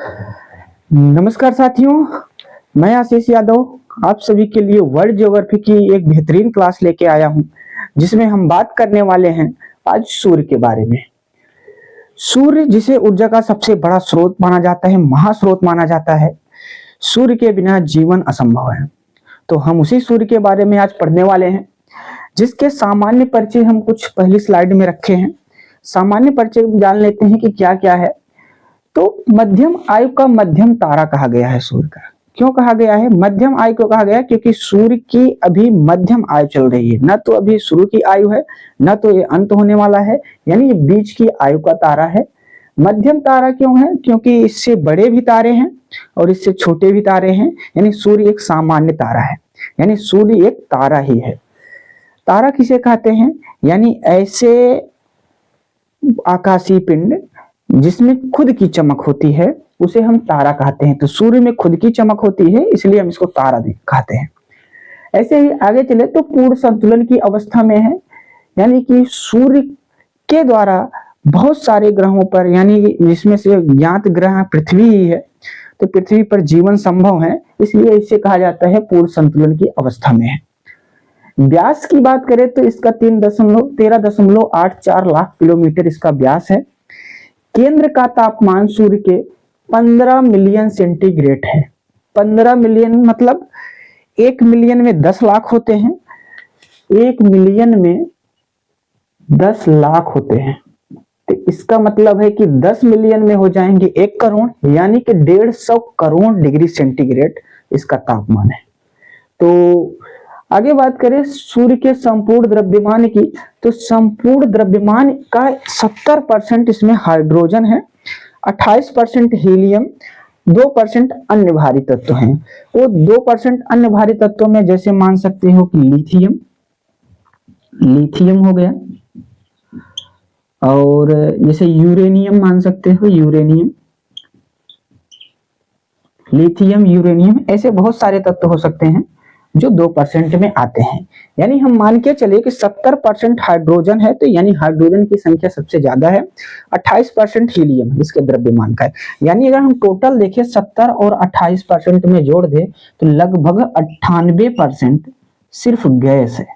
नमस्कार साथियों, मैं आशीष यादव आप सभी के लिए वर्ल्ड ज्योग्राफी की एक बेहतरीन क्लास लेके आया हूं, जिसमें हम बात करने वाले हैं आज सूर्य के बारे में। सूर्य जिसे ऊर्जा का सबसे बड़ा स्रोत माना जाता है, महास्रोत माना जाता है। सूर्य के बिना जीवन असंभव है। तो हम उसी सूर्य के बारे में आज पढ़ने वाले हैं, जिसके सामान्य परिचय हम कुछ पहली स्लाइड में रखे हैं। सामान्य परिचय जान लेते हैं कि क्या क्या है। तो मध्यम आयु का मध्यम तारा कहा गया है सूर्य का। क्यों कहा गया है मध्यम आयु को कहा गया? क्योंकि सूर्य की अभी मध्यम आयु चल रही है, न तो अभी शुरू की आयु है, न तो ये अंत होने वाला है, यानी ये बीच की आयु का तारा है। मध्यम तारा क्यों है? क्योंकि इससे बड़े भी तारे हैं और इससे छोटे भी तारे हैं, यानी सूर्य एक सामान्य तारा है, यानी सूर्य एक तारा ही है। तारा किसे कहते हैं? यानी ऐसे आकाशीय पिंड जिसमें खुद की चमक होती है, उसे हम तारा कहते हैं। तो सूर्य में खुद की चमक होती है, इसलिए हम इसको तारा कहते हैं। ऐसे ही आगे चले तो पूर्ण संतुलन की अवस्था में है, यानी कि सूर्य के द्वारा बहुत सारे ग्रहों पर, यानी जिसमें से ज्ञात ग्रह पृथ्वी ही है, तो पृथ्वी पर जीवन संभव है, इसलिए इसे कहा जाता है पूर्ण संतुलन की अवस्था में है। व्यास की बात करें तो इसका 13.84 लाख किलोमीटर इसका व्यास है। केंद्र का तापमान सूर्य के 15 मिलियन सेंटीग्रेड है। 15 मिलियन मतलब 1 मिलियन में 10 लाख होते हैं, 1 मिलियन में 10 लाख होते हैं। तो इसका मतलब है कि 10 मिलियन में हो जाएंगे 1 करोड़, यानी कि 150 करोड़ डिग्री सेंटीग्रेड इसका तापमान है। तो आगे बात करें सूर्य के संपूर्ण द्रव्यमान की, तो संपूर्ण द्रव्यमान का 70% इसमें हाइड्रोजन है, 28% हीलियम, 2% अन्य भारी तत्व हैं। वो 2% अन्य भारी तत्वों में जैसे मान सकते हो कि लिथियम हो गया, और जैसे यूरेनियम मान सकते हो, लिथियम, यूरेनियम, ऐसे बहुत सारे तत्व हो सकते हैं जो 2% में आते हैं। यानी हम मान के चले कि 70% हाइड्रोजन है, तो यानी हाइड्रोजन की संख्या सबसे ज्यादा है। 28% हीलियम इसके द्रव्यमान का है। यानी अगर हम टोटल देखें 70 और 28% में जोड़ दे तो लगभग 98% सिर्फ गैस है।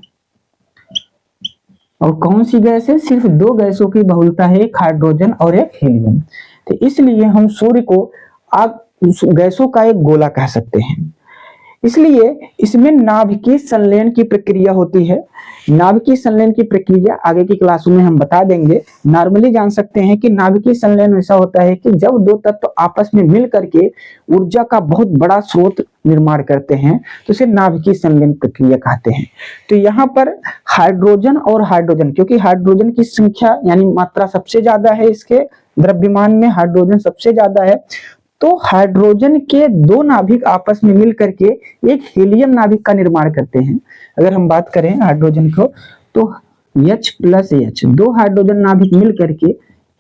और कौन सी गैस है? सिर्फ 2 गैसों की बहुलता है, एक हाइड्रोजन और एक हीलियम। तो इसलिए हम सूर्य को गैसों का एक गोला कह सकते हैं। इसलिए इसमें नाभिकीय संलयन की प्रक्रिया होती है। नाभिकीय संलयन की प्रक्रिया आगे की क्लासों में हम बता देंगे। नॉर्मली जान सकते हैं कि नाभिकीय संलयन ऐसा होता है कि जब 2 तत्व आपस में मिल करके ऊर्जा का बहुत बड़ा स्रोत निर्माण करते हैं, तो इसे नाभिकीय संलयन प्रक्रिया कहते हैं। तो यहाँ पर हाइड्रोजन और हाइड्रोजन, क्योंकि हाइड्रोजन की संख्या यानी मात्रा सबसे ज्यादा है, इसके द्रव्यमान में हाइड्रोजन सबसे ज्यादा है, तो हाइड्रोजन के 2 नाभिक आपस में मिल करके एक हीलियम नाभिक का निर्माण करते हैं। अगर हम बात करें हाइड्रोजन को, तो H+H 2 हाइड्रोजन नाभिक मिल करके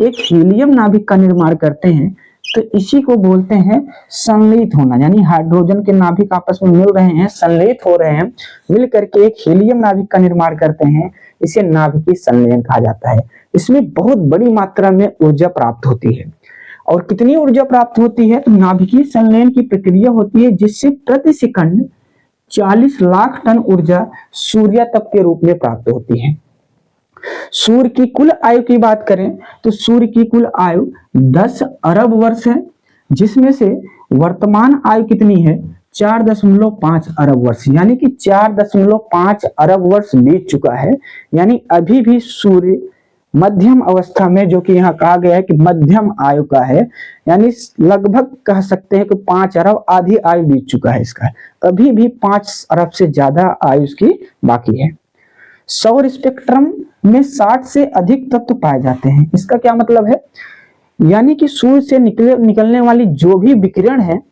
एक हीलियम नाभिक का निर्माण करते हैं। तो इसी को बोलते हैं संलयित होना, यानी हाइड्रोजन के नाभिक आपस में मिल रहे हैं, संलयित हो रहे हैं, मिल करके एक हीलियम नाभिक का निर्माण करते हैं। इसे नाभिकीय संलयन कहा जाता है। इसमें बहुत बड़ी मात्रा में ऊर्जा प्राप्त होती है। और कितनी ऊर्जा प्राप्त होती है? तो नाभिकीय संलयन की प्रक्रिया होती है जिससे प्रति सेकंड 40 लाख टन ऊर्जा सूर्य तप के रूप में प्राप्त होती है। सूर्य की कुल आयु की बात करें तो सूर्य की कुल आयु 10 अरब वर्ष है, जिसमें से वर्तमान आयु कितनी है? 4.5 अरब वर्ष, यानी कि 4.5 अरब वर्ष बीत चुका है। यानी अभी भी सूर्य मध्यम अवस्था में, जो कि यहाँ कहा गया है कि मध्यम आयु का है, यानी लगभग कह सकते हैं कि 5 अरब, आधी आयु बीत चुका है इसका, अभी भी 5 अरब से ज्यादा आयु इसकी बाकी है। सौर स्पेक्ट्रम में 60 से अधिक तत्व पाए जाते हैं। इसका क्या मतलब है? यानी कि सूर्य से निकलने वाली जो भी विकिरण है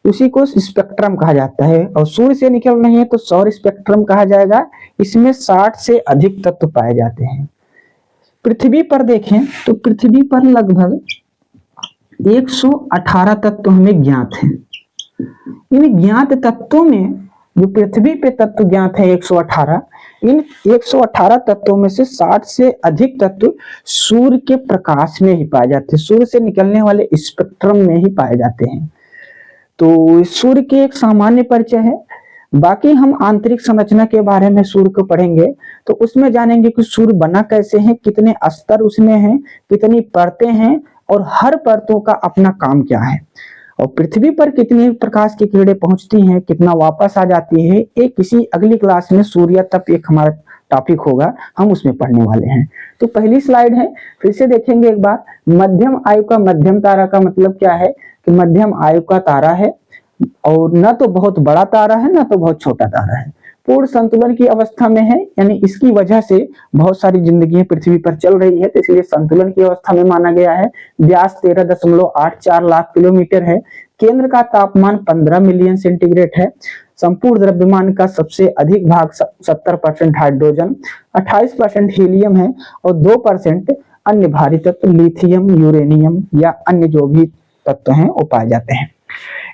उसी को स्पेक्ट्रम कहा जाता है, और सूर्य से निकल रही है तो सौर स्पेक्ट्रम कहा जाएगा। इसमें 60 से अधिक तत्व पाए जाते हैं। पृथ्वी पर देखें तो पृथ्वी पर लगभग 118 तत्व हमें ज्ञात हैं। इन ज्ञात तत्वों में जो पृथ्वी पे तत्व ज्ञात है 118, इन 118 तत्वों में से 60 से अधिक तत्व सूर्य के प्रकाश में ही पाए जाते हैं, सूर्य से निकलने वाले स्पेक्ट्रम में ही पाए जाते हैं। तो सूर्य के एक सामान्य परिचय है। बाकी हम आंतरिक संरचना के बारे में सूर्य को पढ़ेंगे तो उसमें जानेंगे कि सूर्य बना कैसे है, कितने स्तर उसमें हैं, कितनी परतें हैं और हर परतों का अपना काम क्या है, और पृथ्वी पर कितनी प्रकाश की किरणें पहुंचती हैं, कितना वापस आ जाती है। एक किसी अगली क्लास में सूर्य तप एक हमारा टॉपिक होगा, हम उसमें पढ़ने वाले हैं। तो पहली स्लाइड है, फिर से देखेंगे एक बार। मध्यम आयु का मध्यम तारा का मतलब क्या है कि मध्यम आयु का तारा है और न तो बहुत बड़ा तारा है न तो बहुत छोटा तारा है, पूर्ण संतुलन की अवस्था में है, यानी इसकी वजह से बहुत सारी जिंदगी पृथ्वी पर चल रही है, तो इसलिए संतुलन की अवस्था में माना गया है। व्यास 13.84 लाख किलोमीटर है। केंद्र का तापमान 15 मिलियन सेंटीग्रेड है। संपूर्ण द्रव्यमान का सबसे अधिक भाग 70% हाइड्रोजन, 28% हीलियम है और 2% अन्य भारी तत्व लिथियम, यूरेनियम या अन्य जो भी तत्व हैं वो पाए जाते हैं।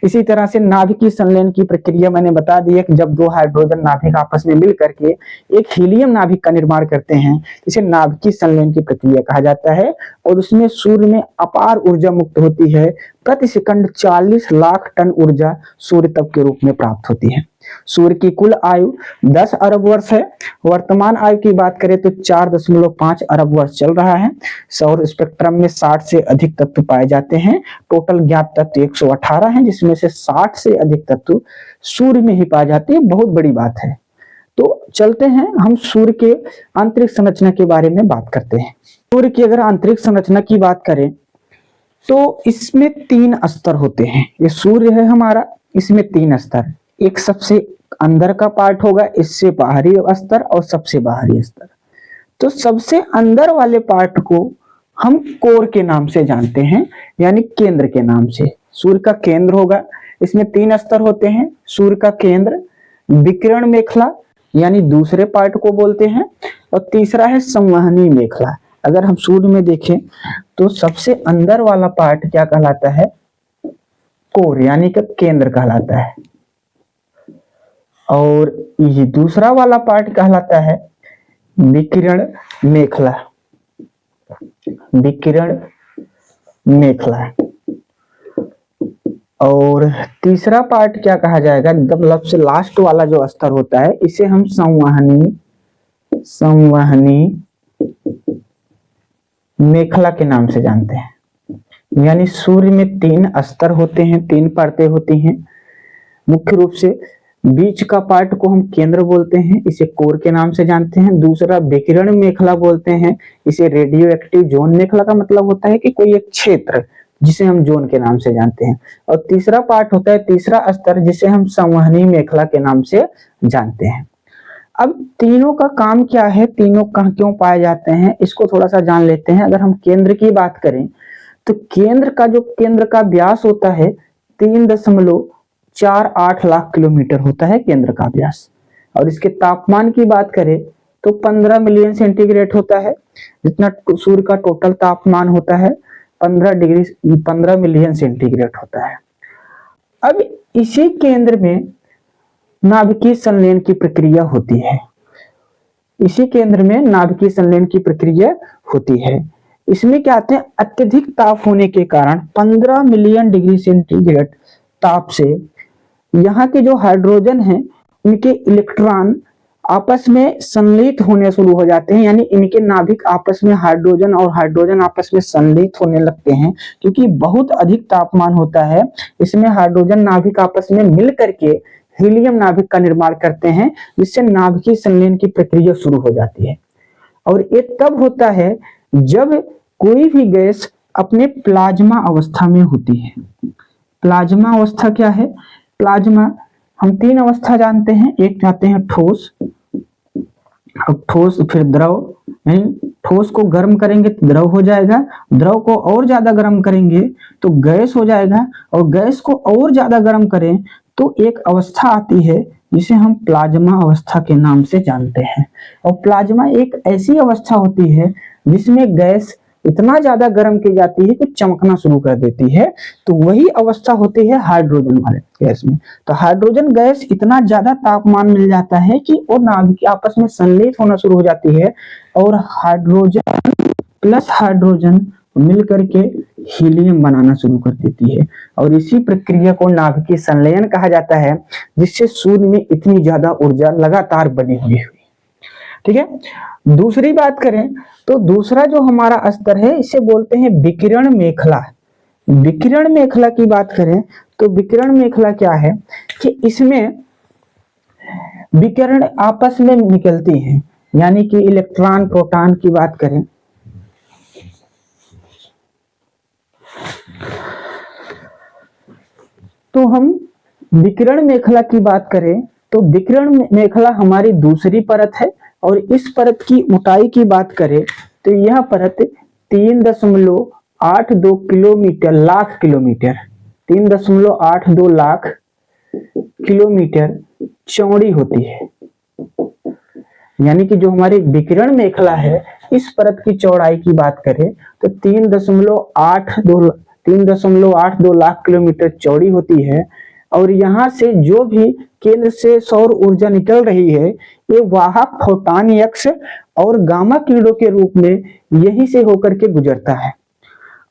इसी तरह से नाभिकीय संलयन की प्रक्रिया मैंने बता दी है कि जब दो हाइड्रोजन नाभिक आपस में मिल करके एक हीलियम नाभिक का निर्माण करते हैं, इसे नाभिकीय संलयन की प्रक्रिया कहा जाता है और उसमें सूर्य में अपार ऊर्जा मुक्त होती है। प्रति सेकंड 40 लाख टन ऊर्जा सूर्य तप के रूप में प्राप्त होती है। सूर्य की कुल आयु 10 अरब वर्ष है। वर्तमान आयु की बात करें तो 4.5 अरब वर्ष चल रहा है। सौर स्पेक्ट्रम में 60 से अधिक तत्व पाए जाते हैं। टोटल ज्ञात तत्व 118 हैं, जिसमें से 60 से अधिक तत्व सूर्य में ही पाए जाते हैं। बहुत बड़ी बात है। तो चलते हैं, हम सूर्य के आंतरिक संरचना के बारे में बात करते हैं। सूर्य की अगर आंतरिक संरचना की बात करें तो इसमें 3 स्तर होते हैं। ये सूर्य है हमारा, इसमें 3 स्तर, एक सबसे अंदर का पार्ट होगा, इससे बाहरी स्तर और सबसे बाहरी स्तर। तो सबसे अंदर वाले पार्ट को हम कोर के नाम से जानते हैं, यानी केंद्र के नाम से। सूर्य का केंद्र होगा, इसमें 3 स्तर होते हैं। सूर्य का केंद्र, विकिरण मेखला यानी दूसरे पार्ट को बोलते हैं, और तीसरा है संवहनी मेखला। अगर हम सूर्य में देखें तो सबसे अंदर वाला पार्ट क्या कहलाता है? कोर यानी कि केंद्र कहलाता है, और ये दूसरा वाला पार्ट कहलाता है विकिरण मेखला। विकिरण मेखला। और तीसरा पार्ट क्या कहा जाएगा? मतलब से लास्ट वाला जो स्तर होता है, इसे हम संवहनी मेखला के नाम से जानते हैं। यानी सूर्य में 3 स्तर होते हैं, 3 परतें होती हैं। मुख्य रूप से बीच का पार्ट को हम केंद्र बोलते हैं, इसे कोर के नाम से जानते हैं। दूसरा विकिरण मेखला बोलते हैं, इसे रेडियो एक्टिव जोन मेखला का मतलब होता है कि कोई एक क्षेत्र, जिसे हम जोन के नाम से जानते हैं। और तीसरा पार्ट होता है, तीसरा स्तर, जिसे हम संवहनी मेखला के नाम से जानते हैं। अब तीनों का काम क्या है, तीनों कहाँ क्यों पाए जाते हैं, इसको थोड़ा सा जान लेते हैं। अगर हम केंद्र की बात करें तो केंद्र का व्यास होता है 3.48 लाख किलोमीटर होता है केंद्र का व्यास। और इसके तापमान की बात करें तो 15 मिलियन सेंटीग्रेड होता है। जितना सूर्य का टोटल तापमान होता है 15 मिलियन सेंटीग्रेड होता है। अब इसी केंद्र में नाभिकीय संलयन की प्रक्रिया होती है। इसी केंद्र में नाभिकीय संलयन की प्रक्रिया होती है। इसमें क्या आते हैं, अत्यधिक ताप होने के कारण 15 मिलियन डिग्री सेंटीग्रेड ताप से यहाँ के जो हाइड्रोजन हैं उनके इलेक्ट्रॉन आपस में संलित होने शुरू हो जाते हैं। यानी इनके नाभिक आपस में हाइड्रोजन और हाइड्रोजन आपस में संलित होने लगते हैं। क्योंकि बहुत अधिक तापमान होता है, इसमें हाइड्रोजन नाभिक आपस में मिल करके हीलियम नाभिक का निर्माण करते हैं, जिससे नाभिकीय संलयन की प्रक्रिया शुरू हो जाती है। और ये तब होता है जब कोई भी गैस अपने प्लाज्मा अवस्था में होती है। प्लाज्मा अवस्था क्या है? प्लाज्मा हम 3 अवस्था जानते हैं। एक जानते हैं ठोस, अब ठोस फिर द्रव, यानी ठोस को गर्म करेंगे तो द्रव हो जाएगा, द्रव को और ज्यादा गर्म करेंगे तो गैस हो जाएगा, और गैस को और ज्यादा गर्म करें तो एक अवस्था आती है जिसे हम प्लाज्मा अवस्था के नाम से जानते हैं। और प्लाज्मा एक ऐसी अवस्था होती है जिसमें गैस इतना ज्यादा गर्म की जाती है कि चमकना शुरू कर देती है। तो वही अवस्था होती है हाइड्रोजन वाले गैस में। तो हाइड्रोजन गैस इतना ज्यादा तापमान मिल जाता है कि वो नाभिक आपस में संलेप होना शुरू हो जाती है और हाइड्रोजन प्लस हाइड्रोजन मिलकर के हीलियम बनाना शुरू कर देती है। और इसी प्रक्रिया को नाभिकीय संलयन कहा जाता है, जिससे सूर्य में इतनी ज्यादा ऊर्जा लगातार बनी हुई है। ठीक है। दूसरी बात करें तो दूसरा जो हमारा स्तर है इसे बोलते हैं विकिरण मेखला। विकिरण मेखला की बात करें तो विकिरण मेखला क्या है कि इसमें विकिरण आपस में निकलती हैं, यानी कि इलेक्ट्रॉन प्रोटॉन की बात करें तो हम विकिरण मेखला की बात करें तो विकिरण मेखला हमारी दूसरी परत है और इस परत की मोटाई की बात करें तो यह परत 3.82 kilometre lakh kilometre 3.82 lakh kilometre चौड़ी होती है। यानी कि जो हमारी विकिरण मेखला है इस परत की चौड़ाई की बात करें तो 3.82 लाख किलोमीटर चौड़ी होती है। और यहाँ से जो भी केंद्र से सौर ऊर्जा निकल रही है ये वाहक फोटॉन एक्स और गामा किरणों के रूप में यही से होकर के गुजरता है।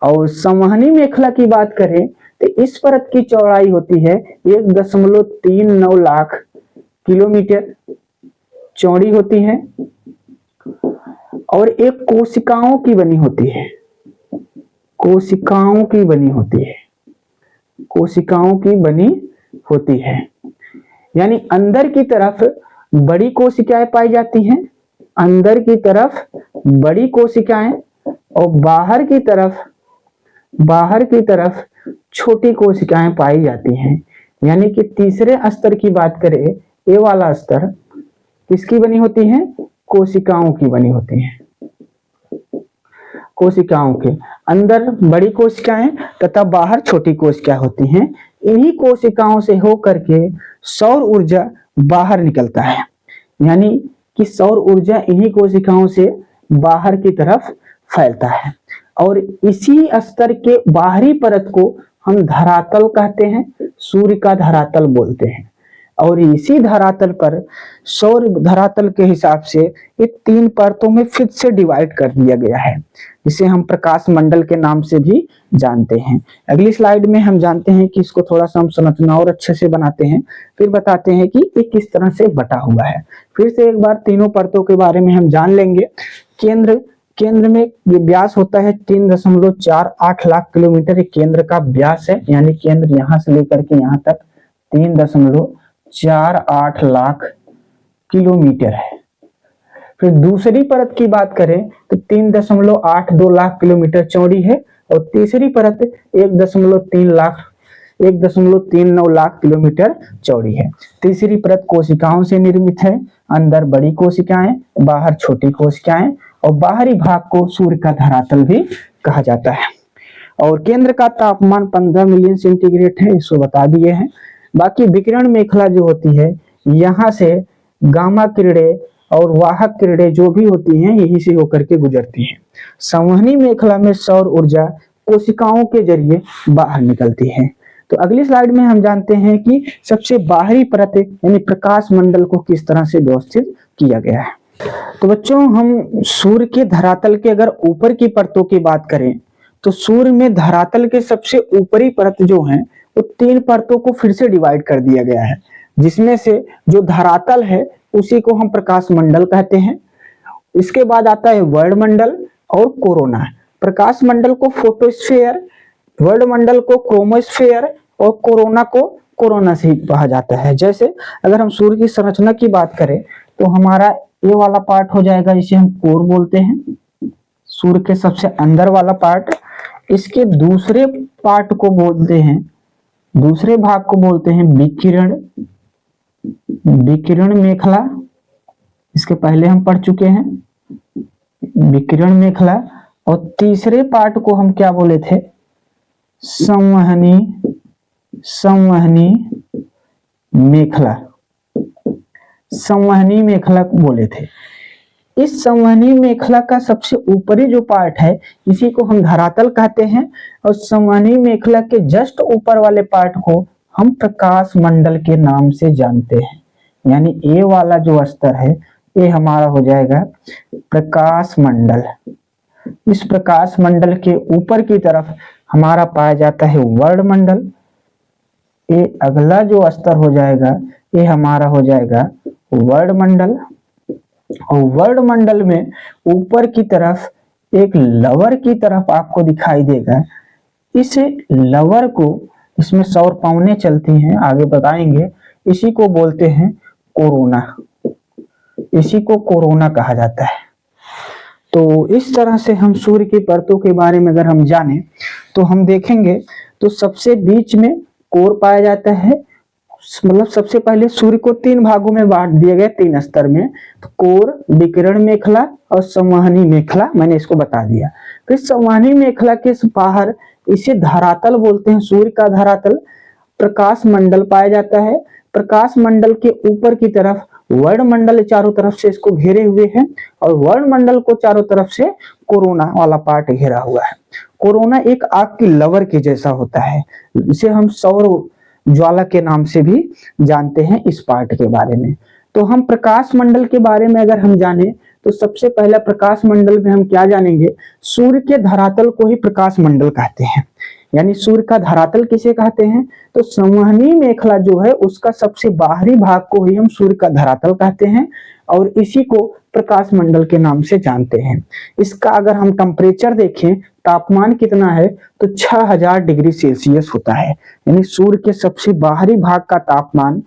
और संवहनी मेखला की बात करें तो इस परत की चौड़ाई होती है 1.39 लाख किलोमीटर चौड़ी होती है और एक कोशिकाओं की बनी होती है। कोशिकाओं की बनी होती है। कोशिकाओं की बनी होती है, यानी अंदर की तरफ बड़ी कोशिकाएं पाई जाती हैं, अंदर की तरफ बड़ी कोशिकाएं और बाहर की तरफ छोटी कोशिकाएं पाई जाती हैं। यानी कि तीसरे स्तर की बात करें ये वाला स्तर किसकी बनी होती है? कोशिकाओं की बनी होती है। कोशिकाओं के अंदर बड़ी कोशिकाएं तथा बाहर छोटी कोशिकाएं होती हैं। इन्हीं कोशिकाओं से होकर के सौर ऊर्जा बाहर निकलता है, यानी कि सौर ऊर्जा इन्हीं कोशिकाओं से बाहर की तरफ फैलता है। और इसी स्तर के बाहरी परत को हम धरातल कहते हैं, सूर्य का धरातल बोलते हैं। और इसी धरातल पर सौर धरातल के हिसाब से ये 3 परतों में फिर से डिवाइड कर दिया गया है, जिसे हम प्रकाश मंडल के नाम से भी जानते हैं। अगली स्लाइड में हम जानते हैं कि इसको थोड़ा सा हम संरचना और अच्छे से बनाते हैं, फिर बताते हैं कि ये किस तरह से बटा हुआ है। फिर से एक बार तीनों परतों के बारे में हम जान लेंगे। केंद्र में ये व्यास होता है 3.48 लाख किलोमीटर, एक केंद्र का व्यास है, यानी केंद्र यहाँ से लेकर के यहाँ तक 3.48 लाख किलोमीटर है। फिर दूसरी परत की बात करें तो 3.82 लाख किलोमीटर चौड़ी है और तीसरी परत 1.39 लाख किलोमीटर चौड़ी है। तीसरी परत कोशिकाओं से निर्मित है, अंदर बड़ी कोशिकाएं, बाहर छोटी कोशिकाएं और बाहरी भाग को सूर्य का धरातल भी कहा जाता है। और केंद्र का तापमान 15 मिलियन सेंटीग्रेड है, इसको बता दिए हैं। बाकी विकिरण मेखला जो होती है यहाँ से गामा किरणें और वाहक किरणें जो भी होती हैं यहीं से होकर के गुजरती हैं। संवहनी मेखला में सौर ऊर्जा कोशिकाओं के जरिए बाहर निकलती है। तो अगली स्लाइड में हम जानते हैं कि सबसे बाहरी परत यानी प्रकाश मंडल को किस तरह से व्यवस्थित किया गया है। तो बच्चों हम सूर्य के धरातल के अगर ऊपर की परतों की बात करें तो सूर्य में धरातल के सबसे ऊपरी परत जो है वो 3 परतों को फिर से डिवाइड कर दिया गया है, जिसमें से जो धरातल है उसी को हम प्रकाश मंडल कहते हैं। इसके बाद आता है वर्ल्ड मंडल और कोरोना। प्रकाश मंडल को फोटोस्फीयर, वर्ल्ड मंडल को क्रोमोस्फीयर और कोरोना को कोरोना से ही कहा जाता है। जैसे अगर हम सूर्य की संरचना की बात करें तो हमारा ये वाला पार्ट हो जाएगा जिसे हम कोर बोलते हैं, सूर्य के सबसे अंदर वाला पार्ट। इसके दूसरे पार्ट को बोलते हैं, दूसरे भाग को बोलते हैं विकिरण मेखला। इसके पहले हम पढ़ चुके हैं विकिरण मेखला। और तीसरे पार्ट को हम क्या बोले थे? संवहनी मेखला। संवहनी मेखला बोले थे। इस संवहनी मेखला का सबसे ऊपरी जो पार्ट है इसी को हम धरातल कहते हैं, और संवहनी मेखला के जस्ट ऊपर वाले पार्ट को हम प्रकाश मंडल के नाम से जानते हैं। यानी ए वाला जो स्तर है ये हमारा हो जाएगा प्रकाश मंडल। इस प्रकाश मंडल के ऊपर की तरफ हमारा पाया जाता है वर्णमंडल। ये अगला जो स्तर हो जाएगा ये हमारा हो जाएगा वर्णमंडल, और वर्णमंडल में ऊपर की तरफ एक लवर की तरफ आपको दिखाई देगा। इस लवर को, इसमें सौर पावनें चलती हैं, आगे बताएंगे, इसी को बोलते हैं कोरोना। इसी को कोरोना कहा जाता है। तो इस तरह से हम सूर्य की परतों के बारे में अगर हम जाने तो हम देखेंगे तो सबसे बीच में कोर पाया जाता है। मतलब सबसे पहले सूर्य को 3 भागों में बांट दिए गए, 3 स्तर में, तो कोर, विकिरण मेखला और संवहनी मेखला, मैंने इसको बता दिया। फिर संवहनी मेखला के बाहर इसे धरातल बोलते हैं, सूर्य का धरातल। प्रकाश मंडल पाया जाता है। प्रकाश मंडल के ऊपर की तरफ वर्णमंडल चारों तरफ से इसको घेरे हुए है, और वर्णमंडल को चारों तरफ से कोरोना वाला पार्ट घेरा हुआ है। कोरोना एक आग की लवर के जैसा होता है, इसे हम सौर ज्वाला के नाम से भी जानते हैं इस पार्ट के बारे में। तो हम प्रकाश मंडल के बारे में अगर हम जाने तो सबसे पहला प्रकाश मंडल में हम क्या जानेंगे, सूर्य के धरातल को ही प्रकाश मंडल कहते हैं। यानी सूर्य का धरातल किसे कहते हैं, तो संवहनी मेखला जो है उसका सबसे बाहरी भाग को ही हम सूर्य का धरातल कहते हैं, और इसी को प्रकाश मंडल के नाम से जानते हैं। इसका अगर हम टेम्परेचर देखें, तापमान कितना है, तो 6000 डिग्री सेल्सियस होता है। यानी सूर्य के सबसे बाहरी भाग का तापमान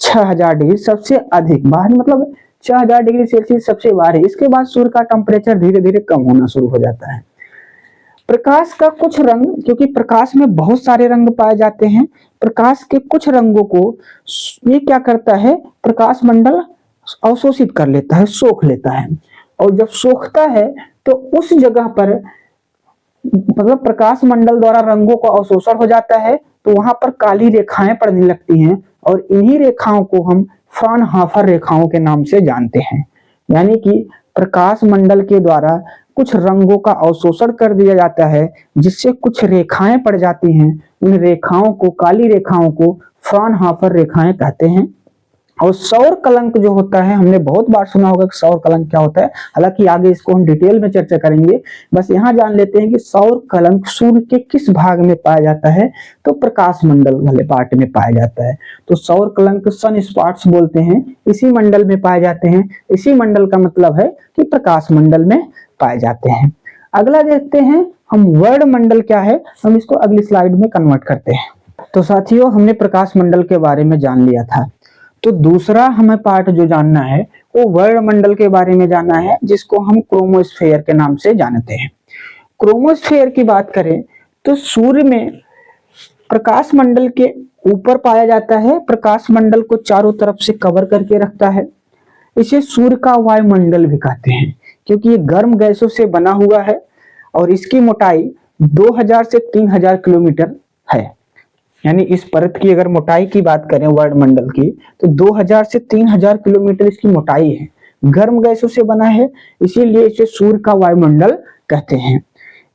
6000 डिग्री, सबसे अधिक बाहरी मतलब 6000 डिग्री सेल्सियस सबसे बाहरी। इसके बाद सूर्य का टेम्परेचर धीरे धीरे कम होना शुरू हो जाता है। प्रकाश का कुछ रंग, क्योंकि प्रकाश में बहुत सारे रंग पाए जाते हैं, प्रकाश के कुछ रंगों को ये क्या करता है, प्रकाश मंडल अवशोषित कर लेता है, सोख लेता है। और जब सोखता है तो उस जगह पर मतलब प्रकाश मंडल द्वारा रंगों का अवशोषण हो जाता है, तो वहां पर काली रेखाएं पड़ने लगती हैं, और इन्हीं रेखाओं को हम फ्रॉनहोफर रेखाओं के नाम से जानते हैं। यानी कि प्रकाश मंडल के द्वारा कुछ रंगों का अवशोषण कर दिया जाता है, जिससे कुछ रेखाएं पड़ जाती हैं। उन रेखाओं को, काली रेखाओं को फ्रॉनहोफर रेखाएं कहते हैं। और सौर कलंक जो होता है, हमने बहुत बार सुना होगा कि सौर कलंक क्या होता है, हालांकि आगे इसको हम डिटेल में चर्चा करेंगे। बस यहाँ जान लेते हैं कि सौर कलंक सूर्य के किस भाग में पाया जाता है, तो प्रकाश मंडल वाले पार्ट में पाया जाता है। तो सौर कलंक सन स्पॉट्स बोलते हैं, इसी मंडल में पाए जाते हैं। इसी मंडल का मतलब है कि प्रकाश मंडल में पाए जाते हैं। अगला देखते हैं हम वर्णमंडल क्या है, हम इसको अगली स्लाइड में कन्वर्ट करते हैं। तो साथियों, हमने प्रकाश मंडल के बारे में जान लिया था। तो दूसरा हमें पार्ट जो जानना है वो वर्णमंडल के बारे में जानना है, जिसको हम क्रोमोस्फेयर के नाम से जानते हैं। क्रोमोस्फेयर की बात करें तो सूर्य में प्रकाश मंडल के ऊपर पाया जाता है, प्रकाश मंडल को चारों तरफ से कवर करके रखता है। इसे सूर्य का वायुमंडल भी कहते हैं, क्योंकि ये गर्म गैसों से बना हुआ है, और इसकी मोटाई 2000 से 3000 किलोमीटर है। यानी इस परत की अगर मोटाई की बात करें वर्णमंडल की, तो 2000 से 3000 किलोमीटर इसकी मोटाई है। गर्म गैसों से बना है, इसीलिए इसे सूर्य का वायुमंडल कहते हैं।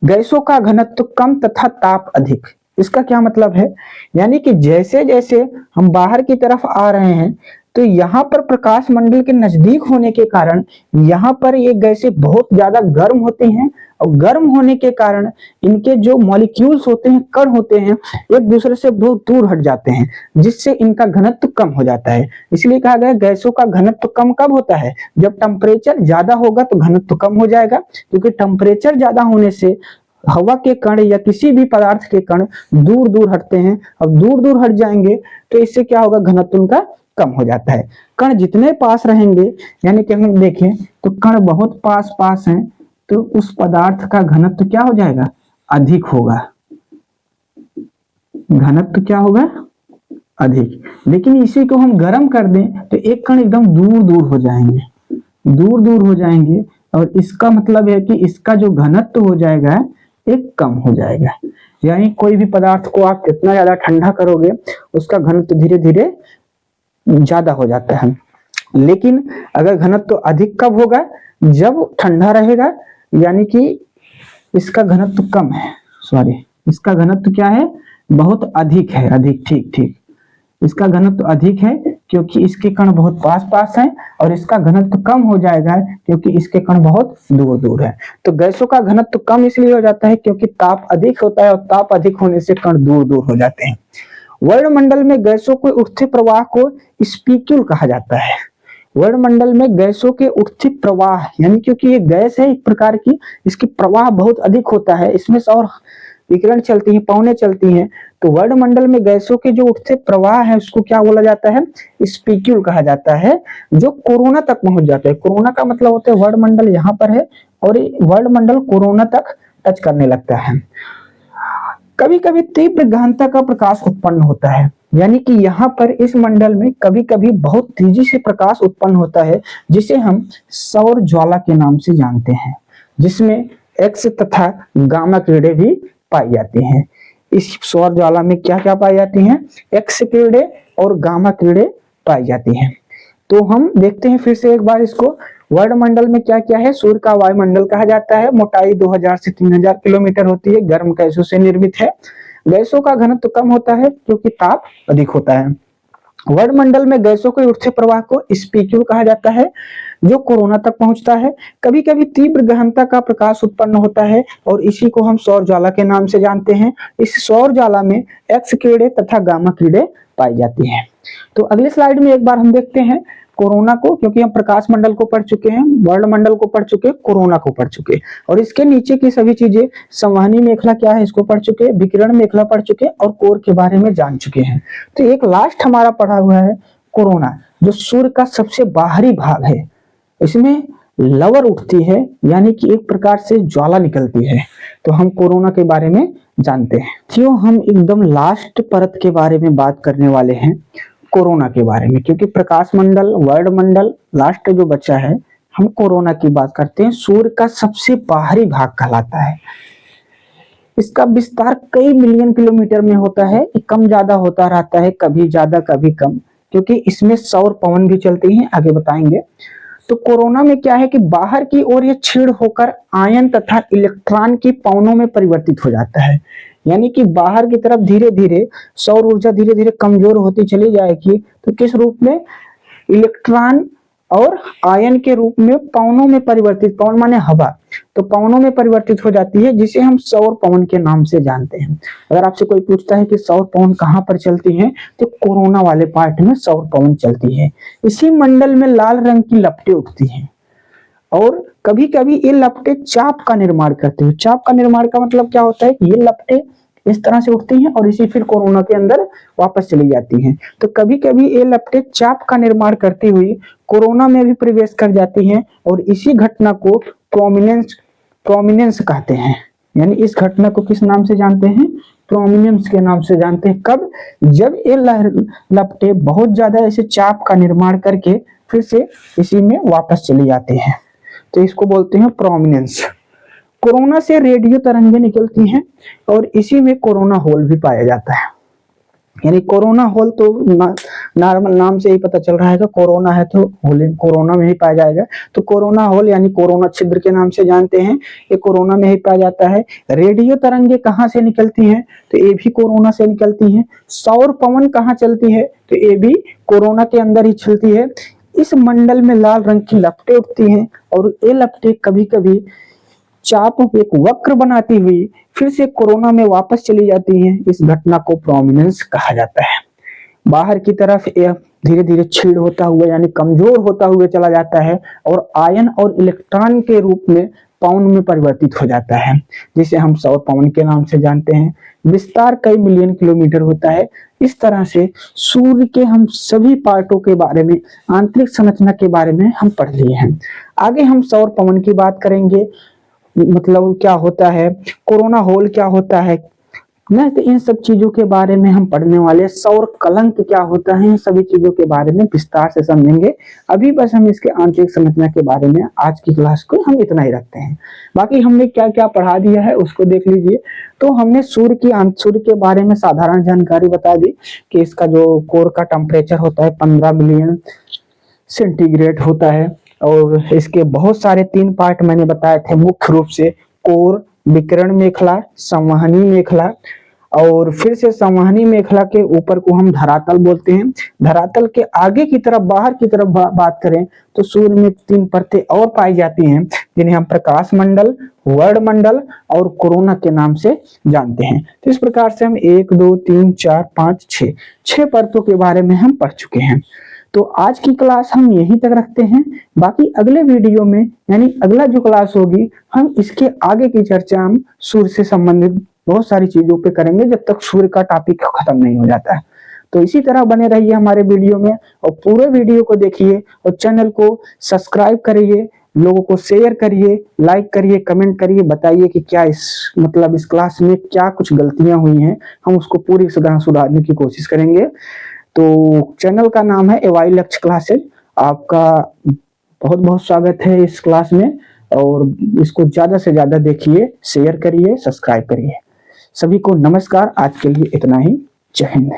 गैसों का घनत्व कम तथा ताप अधिक। इसका क्या मतलब है, यानी कि जैसे जैसे हम बाहर की तरफ आ रहे हैं, तो यहाँ पर प्रकाश मंडल के नजदीक होने के कारण यहाँ पर ये गैसें बहुत ज्यादा गर्म होती हैं, और गर्म होने के कारण इनके जो मॉलिक्यूल्स होते हैं, कण होते हैं, एक दूसरे से बहुत दूर हट जाते हैं, जिससे इनका घनत्व कम हो जाता है। इसलिए कहा गया गैसों का घनत्व कम कब होता है, जब टेम्परेचर ज्यादा होगा तो घनत्व कम हो जाएगा, क्योंकि टेम्परेचर ज्यादा होने से हवा के कण या किसी भी पदार्थ के कण दूर दूर हटते हैं। अब दूर दूर हट जाएंगे तो इससे क्या होगा, घनत्व उनका कम हो जाता है। कण जितने पास रहेंगे, यानी कि हम देखें तो कण बहुत पास पास हैं, तो उस पदार्थ का घनत्व क्या हो जाएगा, अधिक होगा। घनत्व क्या होगा, अधिक। लेकिन इसी को हम गर्म कर दें तो एक कण एकदम दूर दूर हो जाएंगे, दूर दूर हो जाएंगे, और इसका मतलब है कि इसका जो घनत्व हो जाएगा एक कम हो जाएगा। यानी कोई भी पदार्थ को आप कितना ज्यादा ठंडा करोगे, उसका घनत्व धीरे धीरे ज्यादा हो जाता है। लेकिन अगर घनत्व अधिक कब होगा, जब ठंडा रहेगा यानी कि इसका घनत्व कम है, सॉरी इसका घनत्व क्या है, बहुत अधिक है, अधिक, ठीक ठीक, इसका घनत्व अधिक है क्योंकि इसके कण बहुत पास पास हैं, और इसका घनत्व कम हो जाएगा क्योंकि इसके कण बहुत दूर दूर है। तो गैसों का घनत्व कम इसलिए हो जाता है क्योंकि ताप अधिक होता है, और ताप अधिक होने से कण दूर दूर हो जाते हैं। वायुमंडल में गैसों के उठते प्रवाह को स्पीक्यूल कहा जाता है। वायुमंडल में गैसों के उठते प्रवाह, यानी क्योंकि ये गैस है एक प्रकार की, इसकी प्रवाह बहुत अधिक होता है, इसमें सौर विकिरण चलती है, पवनें चलती हैं, तो वायुमंडल में गैसों के जो उठते प्रवाह है उसको क्या बोला जाता है, स्पीक्यूल कहा जाता है, जो कोरोना तक पहुंच जाता है। कोरोना का मतलब होता है वायुमंडल यहाँ पर है और वायुमंडल कोरोना तक टच करने लगता है। कभी कभी तीव्र गहनता का प्रकाश उत्पन्न होता है, यानी कि यहाँ पर इस मंडल में कभी कभी बहुत तेजी से प्रकाश उत्पन्न होता है, जिसे हम सौर ज्वाला के नाम से जानते हैं, जिसमें एक्स तथा गामा किरणें भी पाई जाती हैं। इस सौर ज्वाला में क्या क्या पाई जाती हैं, एक्स किरणें और गामा किरणें पाई जाती हैं। तो हम देखते हैं फिर से एक बार इसको, वायुमंडल में क्या क्या है, सूर्य का वायुमंडल कहा जाता है, मोटाई 2000 से 3000 किलोमीटर होती है, गर्म गैसों से निर्मित है, गैसों का घनत्व कम होता है क्योंकि ताप अधिक होता है। वायुमंडल में गैसों के उठते प्रवाह को स्पीक्यूल कहा जाता है, जो कोरोना तक पहुंचता है। कभी कभी तीव्र गहनता का प्रकाश उत्पन्न होता है और इसी को हम सौर ज्वाला के नाम से जानते हैं। इस सौर ज्वाला में एक्स किरणें तथा गामा किरणें पाई जाती हैं। तो अगले स्लाइड में एक बार हम देखते हैं कोरोना को, क्योंकि हम प्रकाश मंडल को पढ़ चुके हैं, वर्ण मंडल को पढ़ चुके, कोरोना को पढ़ चुके, और इसके नीचे की सभी चीजें, संवहनी मेखला क्या है इसको पढ़ चुके, विकिरण मेखला पढ़ चुके और कोर के बारे में जान चुके हैं। तो एक लास्ट हमारा पढ़ा हुआ है कोरोना, जो सूर्य का सबसे बाहरी भाग है, इसमें लवर उठती है, यानी कि एक प्रकार से ज्वाला निकलती है। तो हम कोरोना के बारे में जानते हैं। क्यों हम एकदम लास्ट परत के बारे में बात करने वाले हैं, कोरोना के बारे में, क्योंकि प्रकाश मंडल, वर्ड मंडल, लास्ट जो बचा है, हम कोरोना की बात करते हैं। सूर्य का सबसे बाहरी भाग कहलाता है। इसका विस्तार कई मिलियन किलोमीटर में होता है, कम ज्यादा होता रहता है, कभी ज्यादा कभी कम, क्योंकि इसमें सौर पवन भी चलती हैं, आगे बताएंगे। तो कोरोना में क्या है कि बाहर की ओर ये क्षीण होकर आयन तथा इलेक्ट्रॉन की पवनों में परिवर्तित हो जाता है, यानी कि बाहर की तरफ धीरे धीरे सौर ऊर्जा धीरे धीरे कमजोर होती चली जाएगी, तो किस रूप में, इलेक्ट्रॉन और आयन के रूप में पवनों में परिवर्तित, पवन माने हवा, तो पवनों में परिवर्तित हो जाती है, जिसे हम सौर पवन के नाम से जानते हैं। अगर आपसे कोई पूछता है कि सौर पवन कहाँ पर चलती है, तो कोरोना वाले पार्ट में सौर पवन चलती है। इसी मंडल में लाल रंग की लपटें उठती हैं और कभी कभी ये लपटें चाप का निर्माण करती है। चाप का निर्माण का मतलब क्या होता है कि ये लपटें इस तरह से उठती हैं और इसी फिर कोरोना के अंदर वापस चली जाती हैं। तो कभी कभी ये लपटें चाप का निर्माण करती हुई कोरोना में भी प्रवेश कर जाती हैं और इसी घटना को प्रोमिनेंस कहते हैं। यानी इस घटना को किस नाम से जानते हैं, प्रोमिनेंस के नाम से जानते हैं। कब, जब ये लपटें बहुत ज्यादा ऐसे चाप का निर्माण करके फिर से इसी में वापस चली जाती हैं, तो इसको बोलते हैं प्रोमिनेंस। कोरोना से रेडियो तरंगें निकलती हैं और इसी में कोरोना होल भी पाया जाता है। यानी कोरोना होल तो नॉर्मल नाम से ही पता चल रहा है कि कोरोना है तो होल कोरोना में ही पाया जाएगा। तो कोरोना होल यानी कोरोना छिद्र के नाम से जानते हैं, ये कोरोना में ही पाया जाता है। रेडियो तरंगे कहाँ से निकलती हैं, तो ये भी कोरोना से निकलती हैं। सौर पवन कहाँ चलती है, तो ये भी कोरोना के अंदर ही चलती है। इस मंडल में लाल रंग की लपटें उठती हैं और ये लपटें कभी कभी चाप एक वक्र बनाती हुई फिर से कोरोना में वापस चली जाती हैं। इस घटना को प्रोमिनेंस कहा जाता है। बाहर की तरफ यह धीरे धीरे क्षीण होता हुआ यानी कमजोर होता हुआ चला जाता है और आयन और इलेक्ट्रॉन के रूप में पवन में परिवर्तित हो जाता है, जिसे हम सौर पवन के नाम से जानते हैं। विस्तार कई मिलियन किलोमीटर होता है। इस तरह से सूर्य के हम सभी पार्टों के बारे में, आंतरिक संरचना के बारे में हम पढ़ लिए हैं। आगे हम सौर पवन की बात करेंगे, मतलब क्या होता है, कोरोना होल क्या होता है ना, तो इन सब चीजों के बारे में हम पढ़ने वाले। सौर कलंक क्या होता है, इन सभी चीजों के बारे में विस्तार से समझेंगे। अभी बस हम इसके आंतरिक संरचना के बारे में आज की क्लास को हम इतना ही रखते हैं। बाकी हमने क्या क्या पढ़ा दिया है उसको देख लीजिए। तो हमने सूर्य के बारे में साधारण जानकारी बता दी कि इसका जो कोर का टेम्परेचर होता है 15 मिलियन सेंटीग्रेड होता है। और इसके बहुत सारे 3 पार्ट मैंने बताए थे, मुख्य रूप से कोर, विकिरण मेखला, संवहनी मेखला, और फिर से संवहनी मेखला के ऊपर को हम धरातल बोलते हैं। धरातल के आगे की तरफ, बाहर की तरफ बात करें तो सूर्य में 3 परतें और पाई जाती हैं, जिन्हें हम प्रकाश मंडल, वर्ण मंडल और कोरोना के नाम से जानते हैं। तो इस प्रकार से हम 1 2 3 4 5 6 परतों के बारे में हम पढ़ चुके हैं। तो आज की क्लास हम यहीं तक रखते हैं। बाकी अगले वीडियो में, यानी अगला जो क्लास होगी, हम इसके आगे की चर्चा हम सूर्य से संबंधित बहुत सारी चीजों पे करेंगे, जब तक सूर्य का टॉपिक खत्म नहीं हो जाता है। तो इसी तरह बने रहिए हमारे वीडियो में और पूरे वीडियो को देखिए और चैनल को सब्सक्राइब करिए, लोगों को शेयर करिए, लाइक करिए, कमेंट करिए, बताइए कि क्या इस क्लास में क्या कुछ गलतियां हुई हैं, हम उसको पूरी तरह सुधारने की कोशिश करेंगे। तो चैनल का नाम है एवाई लक्ष्य क्लासेज। आपका बहुत बहुत स्वागत है इस क्लास में, और इसको ज्यादा से ज्यादा देखिए, शेयर करिए, सब्सक्राइब करिए। सभी को नमस्कार। आज के लिए इतना ही। जय हिंद।